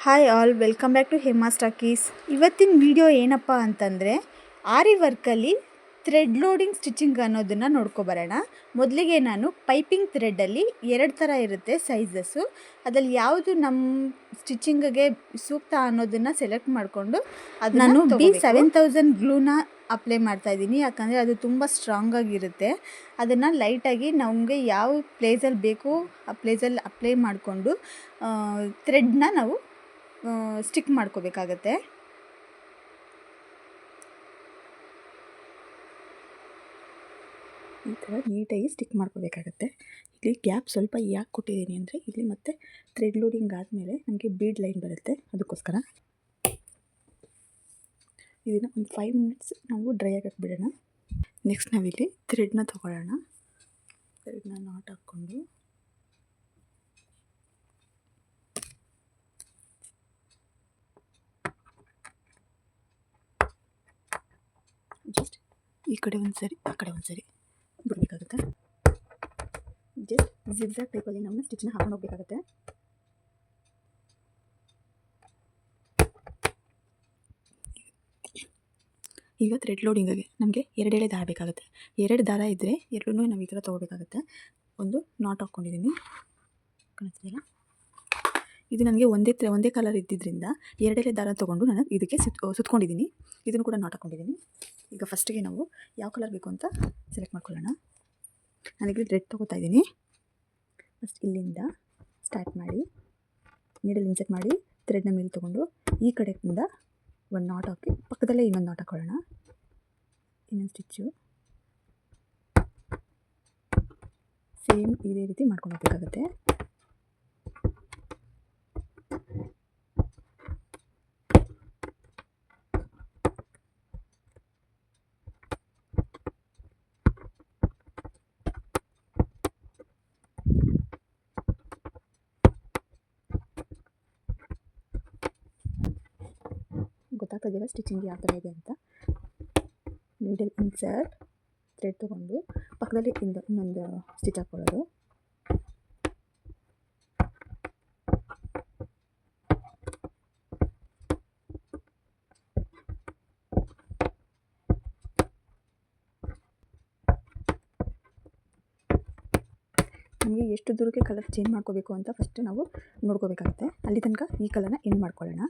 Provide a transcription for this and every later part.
Hi all, welcome back to Hema ಸ್ಟಾಕೀಸ್. ಇವತ್ತಿನ video ಏನಪ್ಪ ಅಂತಂದರೆ ಆರಿ ವರ್ಕಲ್ಲಿ ಥ್ರೆಡ್ ಲೋಡಿಂಗ್ ಸ್ಟಿಚಿಂಗ್ ಅನ್ನೋದನ್ನು ನೋಡ್ಕೊಬರೋಣ. ಮೊದಲಿಗೆ ನಾನು ಪೈಪಿಂಗ್ ಥ್ರೆಡ್ಡಲ್ಲಿ 2 ಥರ ಇರುತ್ತೆ ಸೈಜಸ್ಸು. ಅದರಲ್ಲಿ ಯಾವುದು ನಮ್ಮ ಸ್ಟಿಚಿಂಗಿಗೆ ಸೂಕ್ತ ಅನ್ನೋದನ್ನು ಸೆಲೆಕ್ಟ್ ಮಾಡಿಕೊಂಡು ಅದು ನಾನು B7000 ಗ್ಲೂನ ಅಪ್ಲೈ ಮಾಡ್ತಾಯಿದ್ದೀನಿ. ಯಾಕಂದರೆ ಅದು ತುಂಬ ಸ್ಟ್ರಾಂಗಾಗಿರುತ್ತೆ. ಅದನ್ನು ಲೈಟಾಗಿ ನಮಗೆ ಯಾವ ಪ್ಲೇಸಲ್ಲಿ ಬೇಕು ಆ ಪ್ಲೇಸಲ್ಲಿ ಅಪ್ಲೈ ಮಾಡಿಕೊಂಡು ಥ್ರೆಡ್ನ ನಾವು ಸ್ಟಿಕ್ ಮಾಡ್ಕೋಬೇಕಾಗತ್ತೆ. ಈ ಥರ ನೀಟಾಗಿ ಸ್ಟಿಕ್ ಮಾಡ್ಕೋಬೇಕಾಗತ್ತೆ. ಇಲ್ಲಿ ಗ್ಯಾಪ್ ಸ್ವಲ್ಪ ಯಾಕೆ ಕೊಟ್ಟಿದ್ದೀನಿ ಅಂದರೆ ಇಲ್ಲಿ ಮತ್ತೆ ಥ್ರೆಡ್ ಲೋಡಿಂಗ್ ಆದಮೇಲೆ ನಮಗೆ ಬೀಡ್ ಲೈನ್ ಬರುತ್ತೆ, ಅದಕ್ಕೋಸ್ಕರ ಇದನ್ನು ಒಂದು 5 ಮಿನಿಟ್ಸ್ ನಾವು ಡ್ರೈ ಆಗಕ್ಕೆ ಬಿಡೋಣ. ನೆಕ್ಸ್ಟ್ ನಾವಿಲ್ಲಿ ಥ್ರೆಡ್ನ ತೊಗೊಳ್ಳೋಣ. ಥ್ರೆಡ್ನ ನಾಟ್ ಹಾಕ್ಕೊಂಡು ಜಸ್ಟ್ ಈ ಕಡೆ ಒಂದು ಸರಿ ಆ ಕಡೆ ಒಂದು ಸರಿ ಬಿಡಬೇಕಾಗುತ್ತೆ. ಜಸ್ಟ್ ಜಿಗ್ಜಾಗ್ ಟೈಪಲ್ಲಿ ನಾವು ಸ್ಟಿಚ್ನ ಹಾಕೊಂಡು ಹೋಗಬೇಕಾಗುತ್ತೆ. ಈಗ ಥ್ರೆಡ್ ಲೋಡಿಂಗಿಗೆ ನಮಗೆ 2 ಎಳೆ ದಾರ ಬೇಕಾಗುತ್ತೆ. 2 ದಾರ ಇದ್ದರೆ ಎರಡನ್ನೂ ನಾವು ಈ ಥರ ತೊಗೋಬೇಕಾಗುತ್ತೆ. ಒಂದು ನಾಟ್ ಹಾಕ್ಕೊಂಡಿದ್ದೀನಿ, ಕಾಣಿಸ್ತಿಲ್ಲ. ಇದು ನನಗೆ ಒಂದೇ ಕಲರ್ ಇದ್ದಿದ್ದರಿಂದ 2 ಎಳೆ ದಾರ ತೊಗೊಂಡು ನಾನು ಇದಕ್ಕೆ ಸುತ್ಕೊಂಡಿದ್ದೀನಿ. ಇದನ್ನು ಕೂಡ ನಾಟ್ ಹಾಕ್ಕೊಂಡಿದ್ದೀನಿ. ಈಗ ಫಸ್ಟಿಗೆ ನಾವು ಯಾವ ಕಲರ್ ಬೇಕು ಅಂತ ಸೆಲೆಕ್ಟ್ ಮಾಡ್ಕೊಳ್ಳೋಣ. ನಾನೀಗ ರೆಡ್ ತೊಗೋತಾ ಇದ್ದೀನಿ. ಫಸ್ಟ್ ಇಲ್ಲಿಂದ ಸ್ಟಾರ್ಟ್ ಮಾಡಿ ನೀಡಲ್ ಇನ್ಸೆಟ್ ಮಾಡಿ ಥ್ರೆಡ್ನ ಮೇಲೆ ತೊಗೊಂಡು ಈ ಕಡೆಯಿಂದ ಒಂದು ನಾಟ್ ಹಾಕಿ ಪಕ್ಕದಲ್ಲೇ ಇನ್ನೊಂದು ನಾಟ್ ಹಾಕೊಳ್ಳೋಣ. ಇನ್ನೊಂದು ಸ್ಟಿಚ್ಚು ಸೇಮ್ ಇದೇ ರೀತಿ ಮಾಡ್ಕೊಂಡು ಹೋಗಬೇಕಾಗುತ್ತೆ. ಗೊತ್ತಾಗ್ತದಿಲ್ಲ ಸ್ಟಿಚಿಂಗ್ ಯಾವ ಥರ ಇದೆ ಅಂತ. ನೀಡಲ್ ಇನ್ಸರ್ಟ್ ಥ್ರೆಡ್ ತೊಗೊಂಡು ಪಕ್ಕದಲ್ಲಿ ಇನ್ನೊಂದು ಸ್ಟಿಚ್ ಹಾಕ್ಕೊಳ್ಳೋದು. ನಮಗೆ ಎಷ್ಟು ದೂರಕ್ಕೆ ಕಲರ್ ಚೇಂಜ್ ಮಾಡ್ಕೋಬೇಕು ಅಂತ ಫಸ್ಟ್ ನಾವು ನೋಡ್ಕೋಬೇಕಾಗುತ್ತೆ. ಅಲ್ಲಿ ತನಕ ಈ ಕಲರ್ನ ಎಂಡ್ ಮಾಡ್ಕೊಳ್ಳೋಣ.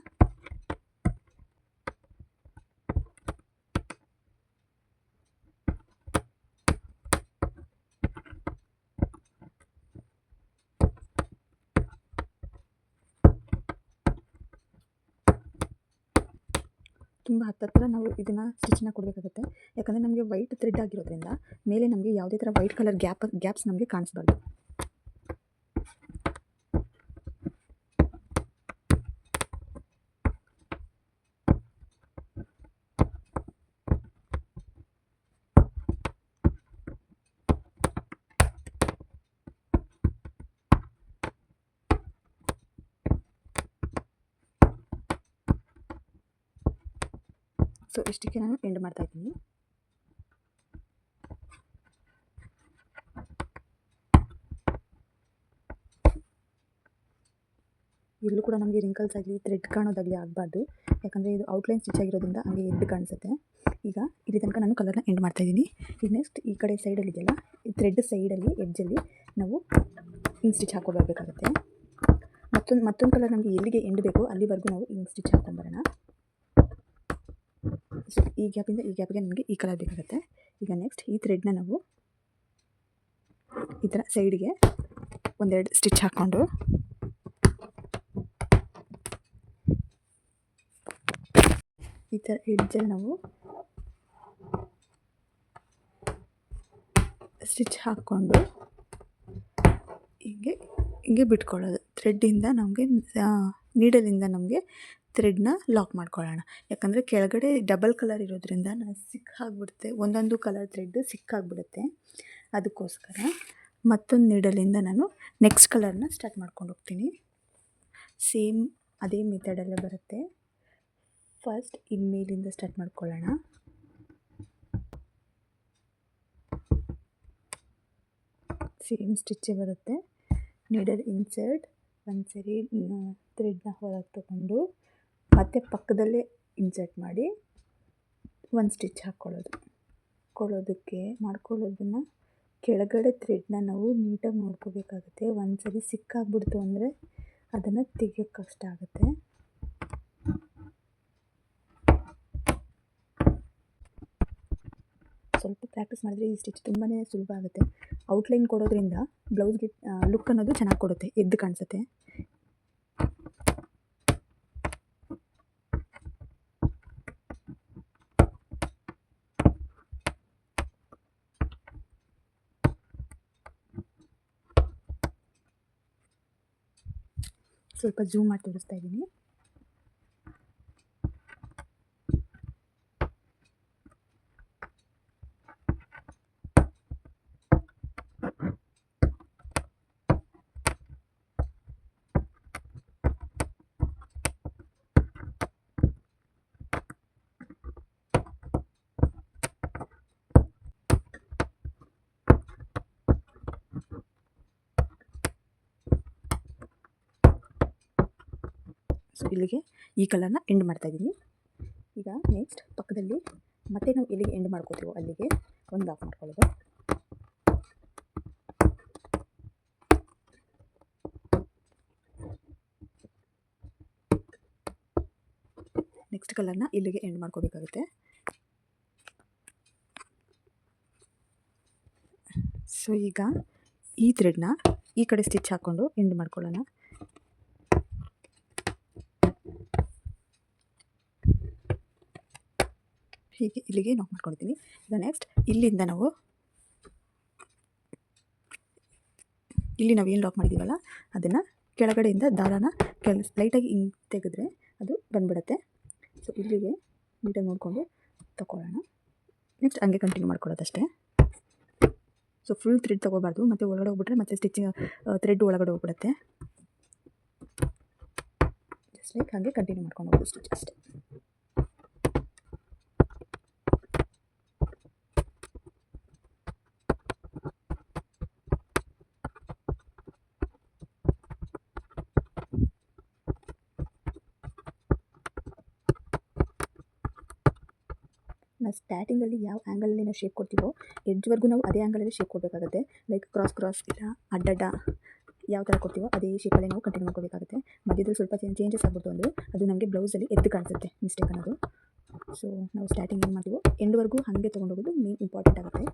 ತುಂಬ ಹತ್ತಿರ ನಾವು ಇದನ್ನು ಸ್ಟಿಚ್ನ ಕೊಡಬೇಕಾಗುತ್ತೆ. ಯಾಕಂದರೆ ನಮಗೆ ವೈಟ್ ಥ್ರೆಡ್ ಆಗಿರೋದ್ರಿಂದ ಮೇಲೆ ನಮಗೆ ಯಾವುದೇ ಥರ ವೈಟ್ ಕಲರ್ ಗ್ಯಾಪ್ಸ್ ನಮಗೆ ಕಾಣಿಸ್ಬಾರ್ದು. ಸೊ ಇಷ್ಟಕ್ಕೆ ನಾನು ಎಂಡ್ ಮಾಡ್ತಾಯಿದ್ದೀನಿ. ಎಲ್ಲೂ ಕೂಡ ನಮಗೆ ರಿಂಕಲ್ಸ್ ಆಗಲಿ ಥ್ರೆಡ್ ಕಾಣೋದಾಗಲಿ ಆಗಬಾರ್ದು. ಯಾಕಂದರೆ ಇದು ಔಟ್ಲೈನ್ ಸ್ಟಿಚ್ ಆಗಿರೋದ್ರಿಂದ ಹಂಗೆ ಎದ್ದು ಕಾಣಿಸುತ್ತೆ. ಈಗ ಇಲ್ಲಿ ತನಕ ನಾನು ಕಲರ್ನ ಎಂಡ್ ಮಾಡ್ತಾಯಿದ್ದೀನಿ. ಈಗ ನೆಕ್ಸ್ಟ್ ಈ ಕಡೆ ಸೈಡಲ್ಲಿ ಇದೆಯಲ್ಲ, ಈ ಥ್ರೆಡ್ ಸೈಡಲ್ಲಿ ಎಡ್ಜಲ್ಲಿ ನಾವು ಹಿಂಗೆ ಸ್ಟಿಚ್ ಹಾಕ್ಕೊಬರ್ಬೇಕಾಗುತ್ತೆ. ಮತ್ತೊಂದು ಕಲರ್ ನಮಗೆ ಎಲ್ಲಿಗೆ ಎಂಡ್ ಬೇಕೋ ಅಲ್ಲಿವರೆಗೂ ನಾವು ಹಿಂಗೆ ಸ್ಟಿಚ್ ಹಾಕ್ಕೊಂಬರೋಣ. ಈ ಗ್ಯಾಪಿಂದ ಈ ಗ್ಯಾಪಿಗೆ ನಮಗೆ ಈ ಕಲರ್ ಬೇಕಾಗುತ್ತೆ. ಈಗ ನೆಕ್ಸ್ಟ್ ಈ ಥ್ರೆಡ್ನ ನಾವು ಈ ಥರ ಸೈಡ್ಗೆ 1-2 ಸ್ಟಿಚ್ ಹಾಕ್ಕೊಂಡು ಈ ಥರ ಎಡ್ಜಲ್ಲಿ ನಾವು ಸ್ಟಿಚ್ ಹಾಕ್ಕೊಂಡು ಹಿಂಗೆ ಬಿಟ್ಕೊಳ್ಳೋದು. ಥ್ರೆಡ್ಡಿಂದ ನಮಗೆ ನೀಡಲಿಂದ ನಮಗೆ ಥ್ರೆಡ್ನ ಲಾಕ್ ಮಾಡ್ಕೊಳ್ಳೋಣ. ಯಾಕಂದರೆ ಕೆಳಗಡೆ ಡಬಲ್ ಕಲರ್ ಇರೋದ್ರಿಂದ ಸಿಕ್ಕಾಗ್ಬಿಡುತ್ತೆ, ಒಂದೊಂದು ಕಲರ್ ಥ್ರೆಡ್ ಸಿಕ್ಕಾಗ್ಬಿಡುತ್ತೆ. ಅದಕ್ಕೋಸ್ಕರ ಮತ್ತೊಂದು ನೀಡಲಿಂದ ನಾನು ನೆಕ್ಸ್ಟ್ ಕಲರ್ನ ಸ್ಟಾರ್ಟ್ ಮಾಡ್ಕೊಂಡು ಹೋಗ್ತೀನಿ. ಸೇಮ್ ಅದೇ ಮೆಥಡಲ್ಲೇ ಬರುತ್ತೆ. ಫಸ್ಟ್ ಇಲ್ಲಿ ಮೇಲಿಂದ ಸ್ಟಾರ್ಟ್ ಮಾಡ್ಕೊಳ್ಳೋಣ. ಸೇಮ್ ಸ್ಟಿಚ್ಚೇ ಬರುತ್ತೆ. ನೀಡಲ್ ಇನ್ಸರ್ಟ್ ಒಂದು ಸರಿ ಥ್ರೆಡ್ನ ಹೊರಗೆ ತಗೊಂಡು ಮತ್ತೆ ಪಕ್ಕದಲ್ಲೇ ಇನ್ಸರ್ಟ್ ಮಾಡಿ ಒಂದು ಸ್ಟಿಚ್ ಮಾಡ್ಕೊಳ್ಳೋದನ್ನು ಕೆಳಗಡೆ ಥ್ರೆಡ್ನ ನಾವು ನೀಟಾಗಿ ನೋಡ್ಕೋಬೇಕಾಗುತ್ತೆ. ಒಂದು ಸರಿ ಸಿಕ್ಕಾಗ್ಬಿಡ್ತು ಅಂದರೆ ಅದನ್ನು ತೆಗಿಯೋಕ್ಕೆ ಕಷ್ಟ ಆಗುತ್ತೆ. ಸ್ವಲ್ಪ ಪ್ರಾಕ್ಟೀಸ್ ಮಾಡಿದ್ರೆ ಈ ಸ್ಟಿಚ್ ತುಂಬಾ ಸುಲಭ ಆಗುತ್ತೆ. ಔಟ್ಲೈನ್ ಕೊಡೋದ್ರಿಂದ ಬ್ಲೌಸ್ಗೆ ಲುಕ್ ಅನ್ನೋದು ಚೆನ್ನಾಗಿ ಕೊಡುತ್ತೆ, ಎದ್ದು ಕಾಣಿಸುತ್ತೆ. ಸ್ವಲ್ಪ ಝೂಮ್ ಮಾಡಿ ತೋರಿಸ್ತಾ ಇದ್ದೀನಿ. ಸೊ ಇಲ್ಲಿಗೆ ಈ ಕಲರ್ನ ಎಂಡ್ ಮಾಡ್ತಾಯಿದ್ದೀನಿ. ಈಗ ನೆಕ್ಸ್ಟ್ ಪಕ್ಕದಲ್ಲಿ ಮತ್ತೆ ನಾವು ಎಲ್ಲಿಗೆ ಎಂಡ್ ಮಾಡ್ಕೋತೀವೋ ಅಲ್ಲಿಗೆ ಒಂದು ಆಫ್ ಮಾಡ್ಕೊಳ್ಳೋದು. ನೆಕ್ಸ್ಟ್ ಕಲರ್ನ ಇಲ್ಲಿಗೆ ಎಂಡ್ ಮಾಡ್ಕೋಬೇಕಾಗುತ್ತೆ. ಸೊ ಈಗ ಈ ಥ್ರೆಡ್ನ ಈ ಕಡೆ ಸ್ಟಿಚ್ ಹಾಕ್ಕೊಂಡು ಎಂಡ್ ಮಾಡ್ಕೊಳ್ಳೋಣ. ಹೀಗೆ ಇಲ್ಲಿಗೆ ನಾಕ್ ಮಾಡ್ಕೊಂಡಿದ್ದೀನಿ. ಈಗ ನೆಕ್ಸ್ಟ್ ಇಲ್ಲಿಂದ ನಾವು ಇಲ್ಲಿ ನಾವೇನು ಲಾಕ್ ಮಾಡಿದ್ದೀವಲ್ಲ ಅದನ್ನು ಕೆಳಗಡೆಯಿಂದ ದಾರಾನ ಲೈಟಾಗಿ ಹಿಂಗೆ ತೆಗೆದ್ರೆ ಅದು ಬಂದ್ಬಿಡುತ್ತೆ. ಸೊ ಇಲ್ಲಿಗೆ ನೀಟಾಗಿ ನೋಡಿಕೊಂಡು ತಗೊಳ್ಳೋಣ. ನೆಕ್ಸ್ಟ್ ಹಂಗೆ ಕಂಟಿನ್ಯೂ ಮಾಡ್ಕೊಳ್ಳೋದಷ್ಟೇ. ಸೊ ಫುಲ್ ಥ್ರೆಡ್ ತೊಗೋಬಾರ್ದು, ಮತ್ತು ಒಳಗಡೆ ಹೋಗ್ಬಿಟ್ರೆ ಮತ್ತು ಸ್ಟಿಚಿಂಗ್ ಥ್ರೆಡ್ ಒಳಗಡೆ ಹೋಗ್ಬಿಡುತ್ತೆ. ಜಸ್ಟ್ ಲೈಕ್ ಹಾಗೆ ಕಂಟಿನ್ಯೂ ಮಾಡ್ಕೊಂಡು ಹೋಗೋದು ಸ್ಟಿಚ್ ಅಷ್ಟೇ. ನಾವು ಸ್ಟಾರ್ಟಿಂಗಲ್ಲಿ ಯಾವ ಆ್ಯಂಗಲಲ್ಲಿ ನಾವು ಶೇಪ್ ಕೊಡ್ತೀವೋ ಎಡ್ಜ್ವರೆಗೂ ನಾವು ಅದೇ ಆ್ಯಂಗಲಲ್ಲಿ ಶೇಪ್ ಕೊಡಬೇಕಾಗುತ್ತೆ. ಲೈಕ್ ಕ್ರಾಸ್ ಇಲ್ಲ ಅಡ್ಡಡ್ಡ ಯಾವ ಥರ ಕೊಡ್ತೀವೋ ಅದೇ ಶೇಪಲ್ಲಿ ನಾವು ಕಂಟಿನ್ಯೂ ಮಾಡ್ಕೋಬೇಕಾಗುತ್ತೆ. ಮಧ್ಯದಲ್ಲಿ ಸ್ವಲ್ಪ ಚೇಂಜಸ್ ಆಗ್ಬಿಟ್ಟು ಅಂದರೆ ಅದು ನಮಗೆ ಬ್ಲೌಸಲ್ಲಿ ಎದ್ದು ಕಾಣಿಸುತ್ತೆ ಮಿಸ್ಟೇಕ್ ಅನ್ನೋದು. ಸೊ ನಾವು ಸ್ಟಾರ್ಟಿಂಗ್ ಏನು ಮಾಡ್ತೀವೋ ಎಂಡ್ವರೆಗೂ ಹಾಗೆ ತೊಗೊಂಡೋಗೋದು ಮೇನ್ ಇಂಪಾರ್ಟೆಂಟ್ ಆಗುತ್ತೆ.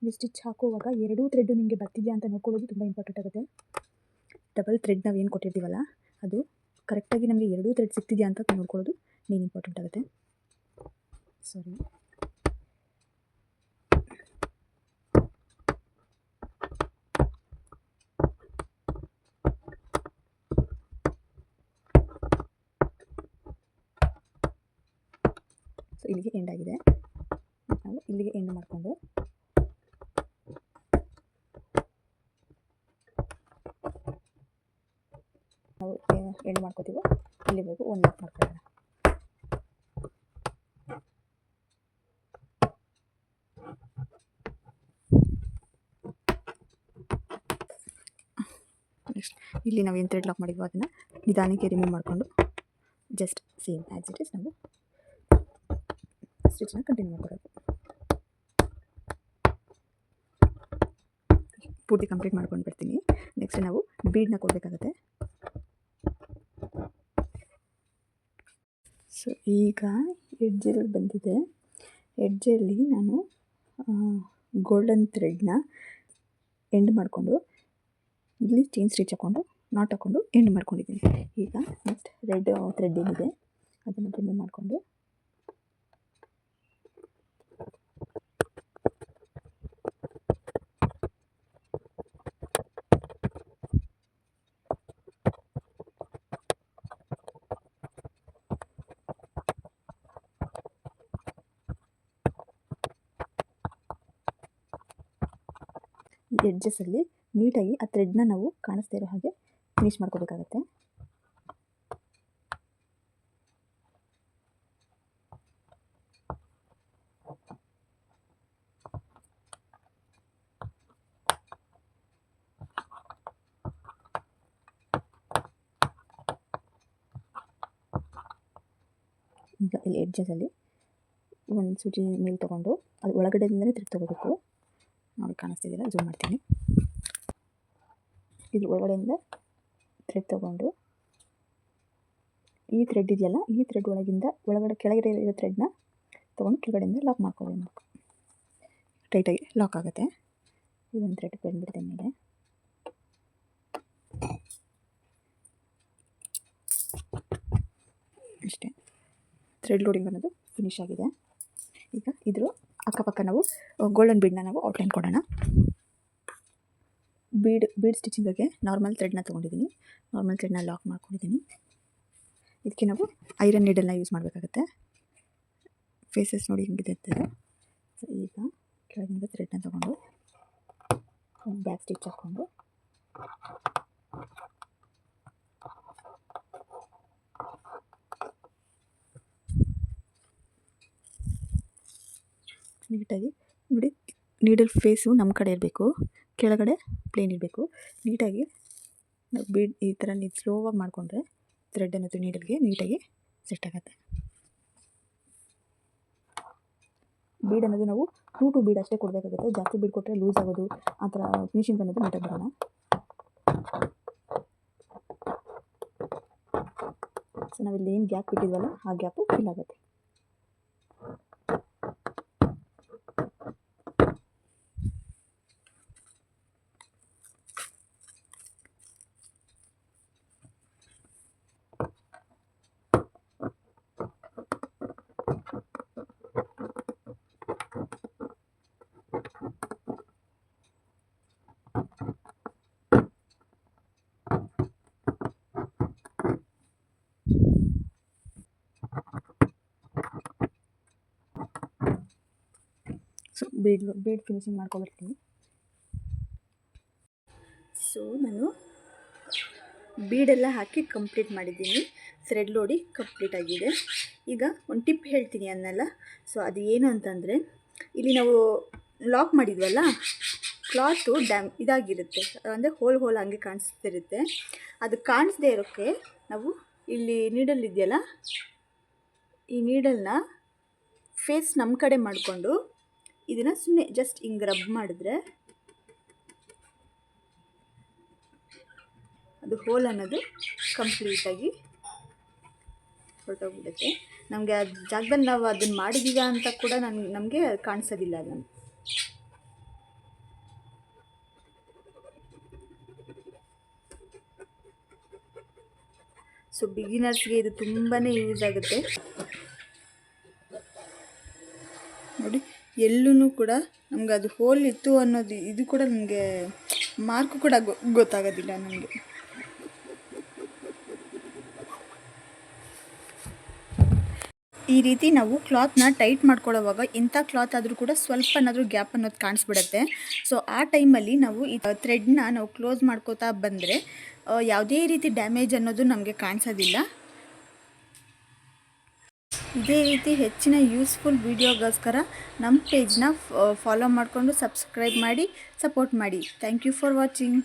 ಈ ಸ್ಟಿಚ್ ಹಾಕುವಾಗ ಎರಡೂ ಥ್ರೆಡ್ಡು ನಿಮಗೆ ಬರ್ತಿದೆಯಾ ಅಂತ ನೋಡ್ಕೊಳ್ಳೋದು ತುಂಬ ಇಂಪಾರ್ಟೆಂಟ್ ಆಗುತ್ತೆ. ಡಬಲ್ ಥ್ರೆಡ್ ನಾವು ಏನು ಕೊಟ್ಟಿರ್ತೀವಲ್ಲ ಅದು ಕರೆಕ್ಟಾಗಿ ನಮಗೆ ಎರಡೂ ಥ್ರೆಡ್ ಸಿಗ್ತಿದೆಯಾ ಅಂತ ನೋಡ್ಕೊಳ್ಳೋದು ಮೇನ್ ಇಂಪಾರ್ಟೆಂಟ್ ಆಗುತ್ತೆ. ಸಾರಿ, ಸೊ ಇಲ್ಲಿಗೆ ಎಂಡ್ ಆಗಿದೆ. ನಾವು ಇಲ್ಲಿಗೆ ಎಂಡ್ ಮಾಡಿಕೊಂಡು ನಾವು ಎಂಡ್ ಮಾಡ್ಕೋತೀವೋ ಇಲ್ಲಿವರೆಗೂ ಒಂದು ನಾಕ್ ಮಾಡ್ಕೊಳ್ಳೋಣ. ನೆಕ್ಸ್ಟ್ ಇಲ್ಲಿ ನಾವು ಏನು ಥ್ರೆಡ್ ಲಾಕ್ ಮಾಡಿದ್ವೋ ಅದನ್ನು ನಿಧಾನಕ್ಕೆ ರಿಮೂವ್ ಮಾಡಿಕೊಂಡು just same as it is ನಾವು ಸ್ಟಿಚ್ನ ಕಂಟಿನ್ಯೂ ಮಾಡ್ಕೊಳ್ಳೋದು. ಪೂರ್ತಿ ಕಂಪ್ಲೀಟ್ ಮಾಡ್ಕೊಂಡು ಬರ್ತೀನಿ. ನೆಕ್ಸ್ಟ್ ನಾವು ಬೀಡನ್ನ ಕೊಡಬೇಕಾಗುತ್ತೆ. ಸೊ ಈಗ ಎಡ್ಜಲ್ಲಿ ಬಂದಿದೆ. ಎಡ್ಜಲ್ಲಿ ನಾನು ಗೋಲ್ಡನ್ ಥ್ರೆಡ್ನ ಎಂಡ್ ಮಾಡಿಕೊಂಡು ಇಲ್ಲಿ ಚೈನ್ ಸ್ಟಿಚ್ ಹಾಕ್ಕೊಂಡು ನಾಟ್ ಹಾಕ್ಕೊಂಡು ಎಂಡ್ ಮಾಡ್ಕೊಂಡಿದ್ದೀನಿ. ಈಗ ನೆಕ್ಸ್ಟ್ ರೆಡ್ ಥ್ರೆಡ್ ಏನಿದೆ ಅದನ್ನು ರಿಮೂವ್ ಮಾಡಿಕೊಂಡು ಎಡ್ಜಸ್ಸಲ್ಲಿ ನೀಟಾಗಿ ಆ ಥ್ರೆಡ್ನ ನಾವು ಕಾಣಿಸ್ತಾ ಇರೋ ಹಾಗೆ ಫಿನಿಶ್ ಮಾಡ್ಕೋಬೇಕಾಗತ್ತೆ. ಈಗ ಇಲ್ಲಿ ಎಡ್ಜಸಲ್ಲಿ ಒಂದು ಸೂಜಿ ಮೇಲೆ ತೊಗೊಂಡು ಅದು ಒಳಗಡೆಯಿಂದಲೇ ಥ್ರೆಡ್ ತೊಗೋಬೇಕು. ನೋಡಿ ಕಾಣಿಸ್ತಿದ್ದೀರಾ, ಜೂಮ್ ಮಾಡ್ತೀನಿ. ಇದು ಒಳಗಡೆಯಿಂದ ಥ್ರೆಡ್ ತೊಗೊಂಡು ಈ ಥ್ರೆಡ್ ಇದೆಯಲ್ಲ, ಈ ಥ್ರೆಡ್ ಒಳಗಡೆ ಕೆಳಗಡೆ ಇರೋ ಥ್ರೆಡ್ನ ತೊಗೊಂಡು ಕೆಳಗಡೆಯಿಂದ ಲಾಕ್ ಮಾಡ್ಕೋಬೇಕು. ಟೈಟಾಗಿ ಲಾಕ್ ಆಗುತ್ತೆ. ಇದೊಂದು ಥ್ರೆಡ್ ಬಂದುಬಿಡುತ್ತೆ ಮೇಲೆ. ಅಷ್ಟೇ, ಥ್ರೆಡ್ ಲೋಡಿಂಗ್ ಅನ್ನೋದು ಫಿನಿಶ್ ಆಗಿದೆ. ಈಗ ಇದ್ರ ಅಕ್ಕಪಕ್ಕ ನಾವು ಗೋಲ್ಡನ್ ಬೀಡನ್ನ ನಾವು ಔಟ್ಲೈನ್ ಕೊಡೋಣ. ಬೀಡ್ ಸ್ಟಿಚಿಂಗಿಗೆ ನಾರ್ಮಲ್ ಥ್ರೆಡ್ನ ತೊಗೊಂಡಿದ್ದೀನಿ. ನಾರ್ಮಲ್ ಥ್ರೆಡ್ನ ಲಾಕ್ ಮಾಡ್ಕೊಂಡಿದ್ದೀನಿ. ಇದಕ್ಕೆ ನಾವು ಐರನ್ ನೀಡಲ್ನ ಯೂಸ್ ಮಾಡಬೇಕಾಗತ್ತೆ. ಫೇಸಸ್ ನೋಡಿ ಹಿಂಗಿದೆ ಇರ್ತದೆ. ಸೊ ಈಗ ಕೆಳಗಿಂದ ಥ್ರೆಡ್ನ ತೊಗೊಂಡು ಬ್ಯಾಕ್ ಸ್ಟಿಚ್ ಹಾಕ್ಕೊಂಡು ನೀಟಾಗಿ ನೋಡಿ, ನೀಡಲ್ ಫೇಸು ನಮ್ಮ ಕಡೆ ಇರಬೇಕು, ಕೆಳಗಡೆ ಪ್ಲೇನ್ ಇರಬೇಕು. ನೀಟಾಗಿ ನಾವು ಬೀಡ್ ಈ ಥರ ಸ್ಲೋವಾಗಿ ಮಾಡಿಕೊಂಡ್ರೆ ಥ್ರೆಡ್ ಅನ್ನೋದು ನೀಡಲ್ಗೆ ನೀಟಾಗಿ ಸೆಟ್ ಆಗುತ್ತೆ. ಬೀಡ್ ಅನ್ನೋದು ನಾವು 2 ಬೀಡ್ ಅಷ್ಟೇ ಕೊಡಬೇಕಾಗುತ್ತೆ. ಜಾಸ್ತಿ ಬೀಡ್ ಕೊಟ್ಟರೆ ಲೂಸ್ ಆಗೋದು, ಆ ಥರ ಫಿನಿಶಿಂಗ್ ಅನ್ನೋದು ನೀಟಾಗಿ ಬರೋಣ. ಸೊ ನಾವಿಲ್ಲಿ ಏನು ಗ್ಯಾಪ್ ಬಿಟ್ಟಿದ್ವಲ್ಲ ಆ ಗ್ಯಾಪು ಫಿಲ್ ಆಗುತ್ತೆ. ಸೊ ಬೀಡ್ ಫಿನಿಶಿಂಗ್ ಮಾಡ್ಕೊಬರ್ತೀನಿ. ಸೊ ನಾನು ಬೀಡೆಲ್ಲ ಹಾಕಿ ಕಂಪ್ಲೀಟ್ ಮಾಡಿದ್ದೀನಿ. ಥ್ರೆಡ್ ಲೋಡಿ ಕಂಪ್ಲೀಟ್ ಆಗಿದೆ. ಈಗ ಒಂದು ಟಿಪ್ ಹೇಳ್ತೀನಿ ಅನ್ನಲ್ಲ. ಸೊ ಅದು ಏನು ಅಂತಂದರೆ, ಇಲ್ಲಿ ನಾವು ಲಾಕ್ ಮಾಡಿದ್ವಲ್ಲ, ಕ್ಲಾತು ಇದಾಗಿರುತ್ತೆ, ಅಂದರೆ ಹೋಲ್ ಹಂಗೆ ಕಾಣಿಸ್ತಿರುತ್ತೆ. ಅದು ಕಾಣಿಸ್ದೇ ಇರೋಕ್ಕೆ ನಾವು ಇಲ್ಲಿ ನೀಡಲ್ ಇದೆಯಲ್ಲ, ಈ ನೀಡಲ್ನ ಫೇಸ್ ನಮ್ಮ ಕಡೆ ಮಾಡಿಕೊಂಡು ಇದನ್ನು ಸುಮ್ಮನೆ ಜಸ್ಟ್ ಹಿಂಗೆ ರಬ್ ಮಾಡಿದ್ರೆ ಅದು ಹೋಲ್ ಅನ್ನೋದು ಕಂಪ್ಲೀಟಾಗಿ ಹೊರಟೋಗ್ಬಿಡುತ್ತೆ. ನಮಗೆ ಆ ಜಾಗದಲ್ಲಿ ನಾವು ಅದನ್ನು ಮಾಡಿದ್ದೀವ ಅಂತ ಕೂಡ ನಮಗೆ ಕಾಣಿಸೋದಿಲ್ಲ ಅದನ್ನು. ಸೊ ಬಿಗಿನರ್ಸ್ಗೆ ಇದು ತುಂಬಾ ಯೂಸ್ ಆಗುತ್ತೆ. ನೋಡಿ, ಎಲ್ಲೂ ಕೂಡ ನಮ್ಗೆ ಅದು ಹೋಲ್ ಇತ್ತು ಅನ್ನೋದು ಇದು ಕೂಡ ನಮಗೆ ಮಾರ್ಕು ಕೂಡ ಗೊತ್ತಾಗೋದಿಲ್ಲ ನಮಗೆ. ಈ ರೀತಿ ನಾವು ಕ್ಲಾತ್ನ ಟೈಟ್ ಮಾಡ್ಕೊಳ್ಳೋವಾಗ ಇಂಥ ಕ್ಲಾತ್ ಆದರೂ ಕೂಡ ಸ್ವಲ್ಪನಾದರೂ ಗ್ಯಾಪ್ ಅನ್ನೋದು ಕಾಣಿಸ್ಬಿಡುತ್ತೆ. ಸೊ ಆ ಟೈಮಲ್ಲಿ ನಾವು ಈ ಥ್ರೆಡ್ನ ನಾವು ಕ್ಲೋಸ್ ಮಾಡ್ಕೋತಾ ಬಂದರೆ ಯಾವುದೇ ರೀತಿ ಡ್ಯಾಮೇಜ್ ಅನ್ನೋದು ನಮಗೆ ಕಾಣಿಸೋದಿಲ್ಲ. ಇದೇ ರೀತಿ ಹೆಚ್ಚಿನ ಯೂಸ್ಫುಲ್ ವೀಡಿಯೋಗೋಸ್ಕರ ನಮ್ಮ ಪೇಜ್ನ ಫಾಲೋ ಮಾಡಿಕೊಂಡು ಸಬ್ಸ್ಕ್ರೈಬ್ ಮಾಡಿ ಸಪೋರ್ಟ್ ಮಾಡಿ. Thank you for watching.